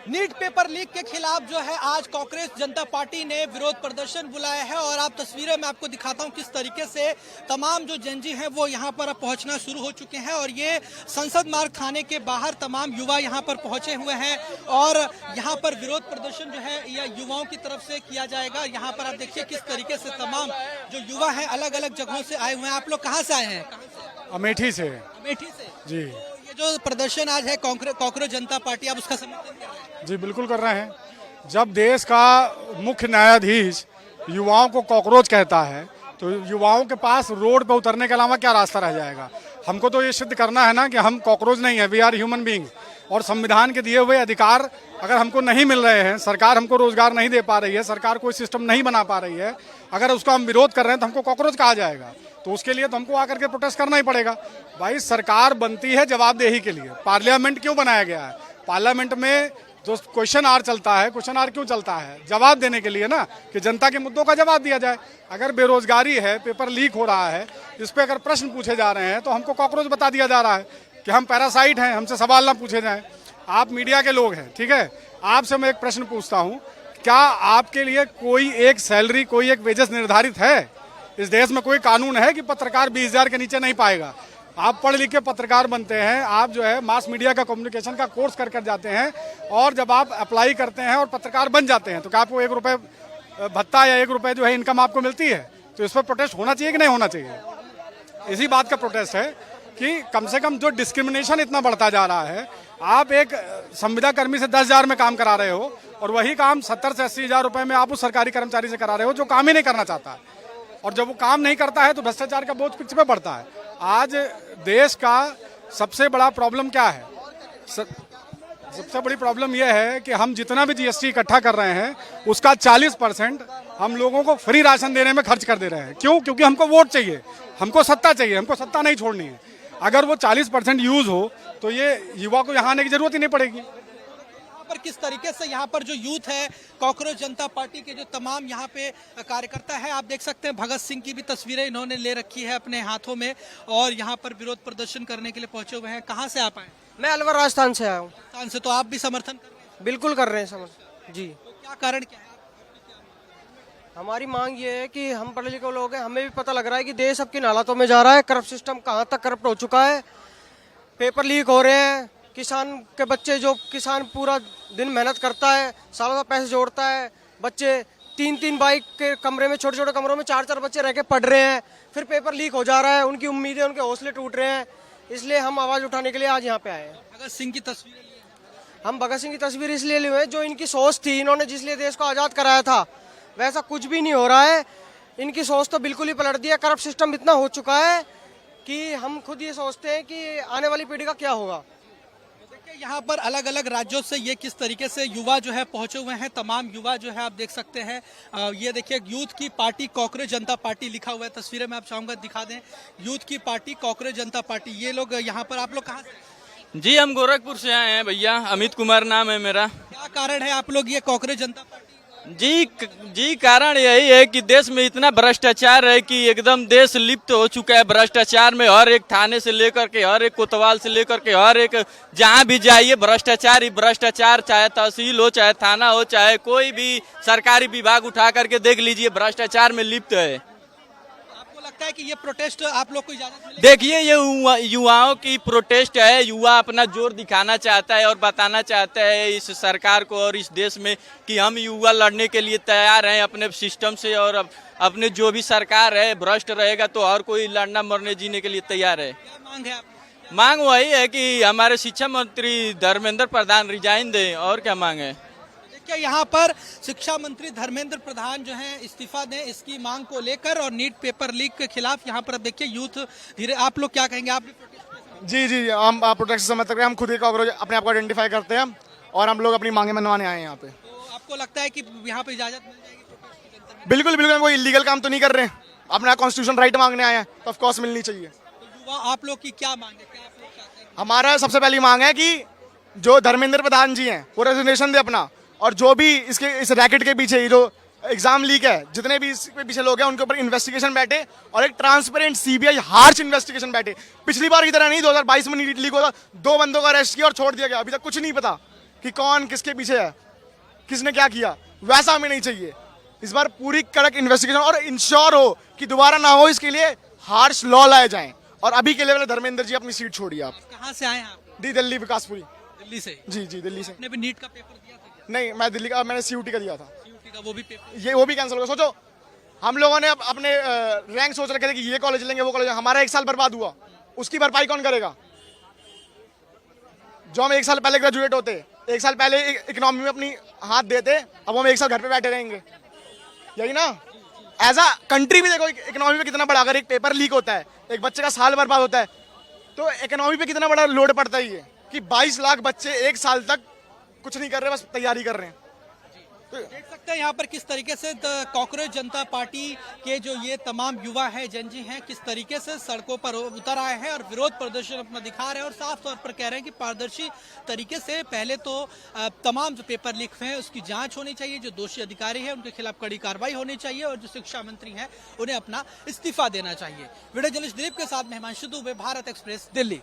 NEET paper leak के खिलाफ जो है आज कांग्रेस जनता पार्टी ने विरोध प्रदर्शन बुलाया है और आप तस्वीरें मैं आपको दिखाता हूं किस तरीके से तमाम जो जनजी हैं वो यहां पर अब पहुंचना शुरू हो चुके हैं और ये संसद मार्ग थाने के बाहर तमाम युवा यहां पर पहुंचे हुए हैं और यहां पर विरोध प्रदर्शन जो है यह युवाओं की तरफ से किया जाएगा। यहां पर आप देखिए किस तरीके से तमाम जो युवा हैं अलग अलग जगहों से आए हुए हैं। आप लोग कहाँ से आए हैं? अमेठी से। अमेठी से जी ये जो प्रदर्शन आज है कांग्रेस जनता पार्टी, आप उसका समर्थन कर रहे हैं? जी बिल्कुल कर रहे हैं। जब देश का मुख्य न्यायाधीश युवाओं को कॉकरोच कहता है तो युवाओं के पास रोड पर उतरने के अलावा क्या रास्ता रह जाएगा। हमको तो ये सिद्ध करना है ना कि हम कॉकरोच नहीं है, वी आर ह्यूमन बीइंग। और संविधान के दिए हुए अधिकार अगर हमको नहीं मिल रहे हैं, सरकार हमको रोजगार नहीं दे पा रही है, सरकार कोई सिस्टम नहीं बना पा रही है, अगर उसका हम विरोध कर रहे हैं तो हमको कॉकरोच कहा जाएगा। तो उसके लिए तो हमको आकर के प्रोटेस्ट करना ही पड़ेगा। भाई सरकार बनती है जवाबदेही के लिए, पार्लियामेंट क्यों बनाया गया है? पार्लियामेंट में जो क्वेश्चन आवर चलता है, क्वेश्चन आवर क्यों चलता है? जवाब देने के लिए ना, कि जनता के मुद्दों का जवाब दिया जाए। अगर बेरोजगारी है, पेपर लीक हो रहा है, इस पे अगर प्रश्न पूछे जा रहे हैं तो हमको कॉकरोच बता दिया जा रहा है कि हम पैरासाइट हैं, हमसे सवाल ना पूछे जाएं। आप मीडिया के लोग हैं, ठीक है, आपसे मैं एक प्रश्न पूछता हूँ, क्या आपके लिए कोई एक सैलरी, कोई एक वेजेस निर्धारित है? इस देश में कोई कानून है कि पत्रकार 20,000 के नीचे नहीं पाएगा? आप पढ़ लिख के पत्रकार बनते हैं, आप जो है मास मीडिया का कम्युनिकेशन का कोर्स कर जाते हैं और जब आप अप्लाई करते हैं और पत्रकार बन जाते हैं तो क्या आपको 1 रुपये भत्ता या 1 रुपये जो है इनकम आपको मिलती है? तो इस पर प्रोटेस्ट होना चाहिए कि नहीं होना चाहिए? इसी बात का प्रोटेस्ट है कि कम से कम जो डिस्क्रिमिनेशन इतना बढ़ता जा रहा है, आप एक संविदा कर्मी से 10,000 में काम करा रहे हो और वही काम 70 से 80,000 रुपये में आप उस सरकारी कर्मचारी से करा रहे हो जो काम ही नहीं करना चाहता। और जब वो काम नहीं करता है तो भ्रष्टाचार का बोझ किस पे बढ़ता है? आज देश का सबसे बड़ा प्रॉब्लम क्या है? सबसे बड़ी प्रॉब्लम यह है कि हम जितना भी जीएसटी इकट्ठा कर रहे हैं उसका 40% हम लोगों को फ्री राशन देने में खर्च कर दे रहे हैं। क्यों? क्योंकि हमको वोट चाहिए, हमको सत्ता चाहिए, हमको सत्ता नहीं छोड़नी है। अगर वो 40% यूज हो तो ये युवा को यहाँ आने की जरूरत ही नहीं पड़ेगी। पर किस तरीके से यहाँ पर जो यूथ है, कांग्रेस जनता पार्टी के जो तमाम यहाँ पे कार्यकर्ता है, आप देख सकते हैं भगत सिंह की भी तस्वीरें इन्होंने ले रखी है अपने हाथों में और यहाँ पर विरोध प्रदर्शन करने के लिए पहुंचे हुए हैं। कहाँ से आप आए? मैं अलवर राजस्थान से आया हूँ। राजस्थान से, तो आप भी समर्थन कर रहे हैं? बिल्कुल कर रहे हैं समर्थन जी। तो क्या कारण क्या है? हमारी मांग ये है कि हम पढ़े लिखे लोग हैं, हमें भी पता लग रहा है कि देश अब किन हालातों में जा रहा है, करप्ट सिस्टम कहाँ तक करप्ट हो चुका है, पेपर लीक हो रहे हैं, किसान के बच्चे, जो किसान पूरा दिन मेहनत करता है, सालों का पैसे जोड़ता है, बच्चे 3-3 बाइक के कमरे में, छोटे छोटे कमरों में 4-4 बच्चे रह के पढ़ रहे हैं, फिर पेपर लीक हो जा रहा है, उनकी उम्मीदें, उनके हौसले टूट रहे हैं। इसलिए हम आवाज़ उठाने के लिए आज यहाँ पे आए हैं। भगत सिंह की तस्वीर ली है? हम भगत सिंह की तस्वीर इसलिए लिए हुए, जो इनकी सोच थी, इन्होंने जिस लिए देश को आज़ाद कराया था वैसा कुछ भी नहीं हो रहा है। इनकी सोच तो बिल्कुल ही पलट दी है। करप्ट सिस्टम इतना हो चुका है कि हम खुद ये सोचते हैं कि आने वाली पीढ़ी का क्या होगा। यहाँ पर अलग अलग राज्यों से ये किस तरीके से युवा जो है पहुंचे हुए हैं, तमाम युवा जो है आप देख सकते हैं। ये देखिए यूथ की पार्टी कांग्रेस जनता पार्टी लिखा हुआ है, तस्वीरें में आप चाहूंगा दिखा दें। यूथ की पार्टी कांग्रेस जनता पार्टी, ये लोग यहाँ पर, आप लोग कहाँ से? जी हम गोरखपुर से आए हैं भैया, अमित कुमार नाम है मेरा। क्या कारण है आप लोग ये कांग्रेस जनता पार्टी? जी कारण यही है कि देश में इतना भ्रष्टाचार है कि एकदम देश लिप्त हो चुका है भ्रष्टाचार में। हर एक थाने से लेकर के, हर एक कोतवाल से लेकर के, हर एक जहां भी जाइए भ्रष्टाचार ही भ्रष्टाचार, चाहे तहसील हो, चाहे थाना हो, चाहे कोई भी सरकारी विभाग उठा करके देख लीजिए, भ्रष्टाचार में लिप्त है। लगता है कि ये प्रोटेस्ट आप लोग को इजाजत मिलेगी? देखिए ये युवाओं की प्रोटेस्ट है, युवा अपना जोर दिखाना चाहता है और बताना चाहता है इस सरकार को और इस देश में कि हम युवा लड़ने के लिए तैयार हैं अपने सिस्टम से, और अपने जो भी सरकार है भ्रष्ट रहेगा तो और कोई लड़ना मरने जीने के लिए तैयार है। क्या मांग है आपकी? मांग वही है कि हमारे शिक्षा मंत्री धर्मेंद्र प्रधान रिजाइन दें, और क्या मांग है? क्या यहाँ पर शिक्षा मंत्री धर्मेंद्र प्रधान जो हैं इस्तीफा दें, इसकी मांग को लेकर और नीट पेपर लीक के खिलाफ यहाँ पर देखिए यूथ धीरे, आप लोग क्या कहेंगे? आप भी प्रोटेस्ट? जी हम प्रोटेस्ट समझ सकते हैं। हम खुद ही कॉकरोच अपने आप को आइडेंटिफाई करते हैं और हम लोग अपनी मांगे मनवाने आए हैं यहाँ पे। तो आपको लगता है कि यहाँ पे इजाजत मिल जाएगी प्रोटेस्ट के अंदर में? बिल्कुल बिल्कुल, हम कोई इलीगल काम तो नहीं कर रहे हैं, अपना कॉन्स्टिट्यूशन राइट मांगने आए हैं, तो ऑफकोर्स मिलनी चाहिए। तो युवा आप लोग की क्या मांग है, क्या आप लोग चाहते हैं? हमारा सबसे पहली मांग है कि जो धर्मेंद्र प्रधान जी हैं वो रेजिग्नेशन दे अपना, और जो भी इस रैकेट के पीछे जो एग्जाम लीक है, जितने भी इसके पीछे लोग हैं उनके ऊपर इन्वेस्टिगेशन बैठे और एक ट्रांसपेरेंट सीबीआई हार्श इन्वेस्टिगेशन बैठे। पिछली बार की तरह नहीं, 2022 में नीट लीक हुआ था, 2 बंदों को अरेस्ट किया और छोड़ दिया गया, अभी तक कुछ नहीं पता कि कौन किसके पीछे है, किसने क्या किया, वैसा हमें नहीं चाहिए। इस बार पूरी कड़क इन्वेस्टिगेशन और इंश्योर हो कि दोबारा ना हो, इसके लिए हार्श लॉ लाए जाएं। और अभी के लिए धर्मेंद्र जी अपनी सीट छोड़िए आप। कहाँ से आए हैं आप? दिल्ली विकासपुरी। दिल्ली से? जी जी दिल्ली से। आपने भी नीट का पेपर दिया था क्या? नहीं, मैं दिल्ली का, मैंने सीयूटी का दिया था। CUT का वो भी पेपर? ये वो भी कैंसिल हो गया। सोचो हम लोगों ने अपने रैंक सोच रखे थे कि ये कॉलेज लेंगे वो कॉलेज, हमारा 1 साल बर्बाद हुआ, उसकी भरपाई कौन करेगा? जो हम 1 साल पहले ग्रेजुएट होते, 1 साल पहले इकोनॉमी में अपनी हाथ देते, अब हम 1 साल घर पे बैठे रहेंगे, यही ना? एज अ कंट्री भी देखो इकोनॉमी पे कितना बड़ा, अगर एक पेपर लीक होता है, एक बच्चे का साल बर्बाद होता है, तो इकोनॉमी पे कितना बड़ा लोड पड़ता है ये कि 22 लाख बच्चे 1 साल तक कुछ नहीं कर रहे, बस तैयारी कर रहे हैं। देख सकते हैं यहाँ पर किस तरीके से कांग्रेस जनता पार्टी के जो ये तमाम युवा है, जनजी हैं, किस तरीके से सड़कों पर उतर आए हैं और विरोध प्रदर्शन अपना दिखा रहे हैं और साफ तौर पर कह रहे हैं कि पारदर्शी तरीके से पहले तो तमाम जो पेपर लीक हुए हैं उसकी जांच होनी चाहिए, जो दोषी अधिकारी है उनके खिलाफ कड़ी कार्रवाई होनी चाहिए और जो शिक्षा मंत्री हैं उन्हें अपना इस्तीफा देना चाहिए। वीडियो जर्नलिस्ट दिलीप के साथ में हिमांशु दुबे, भारत एक्सप्रेस, दिल्ली।